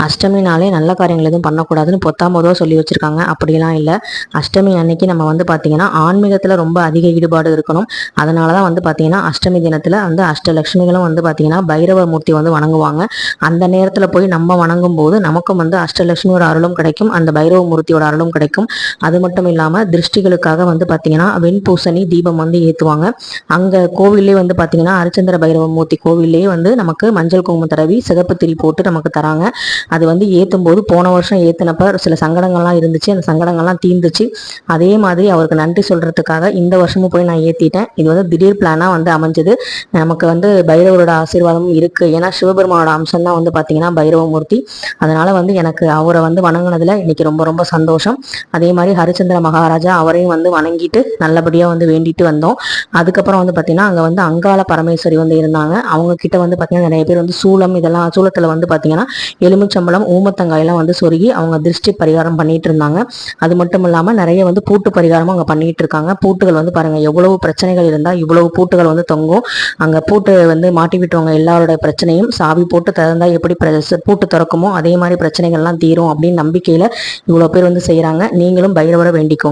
அஷ்டமினாலே நல்ல காரியங்கள் எதுவும் பண்ணக்கூடாதுன்னு பொத்தாம் பொதுவாக சொல்லி வச்சிருக்காங்க. அப்படிலாம் இல்லை. அஷ்டமி அன்னைக்கு நம்ம வந்து பார்த்தீங்கன்னா ஆன்மீகத்தில் ரொம்ப அதிக ஈடுபாடு இருக்கணும். அதனால தான் வந்து பார்த்தீங்கன்னா அஷ்டமி தினத்தில் வந்து அஷ்டலட்சுமிகளும் வந்து பார்த்தீங்கன்னா பைரவ மூர்த்தி வந்து வணங்குவாங்க. அந்த நேரத்தில் போய் நம்ம வணங்கும் போது நமக்கும் வந்து அஷ்டலட்சுமியோட அருளும் கிடைக்கும், அந்த பைரவ மூர்த்தியோட அருளும் கிடைக்கும். அது மட்டும் இல்லாமல் திருஷ்டிகளுக்காக வந்து பார்த்தீங்கன்னா வெண்பூசணி தீபம் வந்து ஏற்றுவாங்க. அங்கே கோவிலே வந்து பார்த்தீங்கன்னா அரிச்சந்திர பைரவ மூர்த்தி கோவிலே வந்து நமக்கு மஞ்சள் குங்குமம் தடவி சிகப்பு திரி போட்டு நமக்கு தராங்க. அது வந்து ஏற்றும் போது போன வருஷம் ஏற்றினப்ப சில சங்கடங்கள்லாம் இருந்துச்சு, அந்த சங்கடங்கள்லாம் தீர்ந்துச்சு. அதே மாதிரி அவருக்கு நன்றி சொல்கிறதுக்காக இந்த வருஷமும் போய் நான் ஏற்றிட்டேன். இது வந்து திடீர் பிளானாக வந்து அமைஞ்சது. நமக்கு வந்து பைரவரோட ஆசீர்வாதமும் இருக்குது. ஏன்னா சிவபெருமானோட அம்சம் தான் வந்து பார்த்தீங்கன்னா பைரவமூர்த்தி. அதனால் வந்து எனக்கு அவரை வந்து வணங்கினதில் இன்னைக்கு ரொம்ப ரொம்ப சந்தோஷம். அதே மாதிரி ஹரிச்சந்திர மகாராஜா அவரையும் வந்து வணங்கிட்டு நல்லபடியாக வந்து வேண்டிட்டு வந்தோம். அதுக்கப்புறம் வந்து பார்த்தீங்கன்னா அங்கே வந்து அங்காள பரமேஸ்வரி வந்து இருந்தாங்க. அவங்க கிட்ட வந்து பார்த்தீங்கன்னா நிறைய பேர் வந்து சூளம் இதெல்லாம் சூளத்தில் வந்து பார்த்தீங்கன்னா எலுமிச்சம்பழம் ஊமத்தங்காயெல்லாம் வந்து சொருகி அவங்க திருஷ்டி பரிகாரம் பண்ணிட்டு இருந்தாங்க. அது மட்டும் இல்லாமல் நிறைய வந்து பூட்டு பரிகாரமும் அங்கே பண்ணிட்டு இருக்காங்க. பூட்டுகள் வந்து பாருங்க எவ்வளவு பிரச்சனைகள் இருந்தால் இவ்வளவு பூட்டுகள் வந்து தொங்கும். அங்கே பூட்டு வந்து மாட்டி விட்டுருவாங்க. எல்லாரோட பிரச்சனையும் சாவி போட்டு திறந்தா எப்படி பூட்டு திறக்குமோ அதே மாதிரி பிரச்சனைகள்லாம் தீரும் அப்படின்னு நம்பிக்கையில் இவ்வளோ பேர் வந்து செய்கிறாங்க. நீங்களும் பைரவரை வேண்டிக்கோங்க.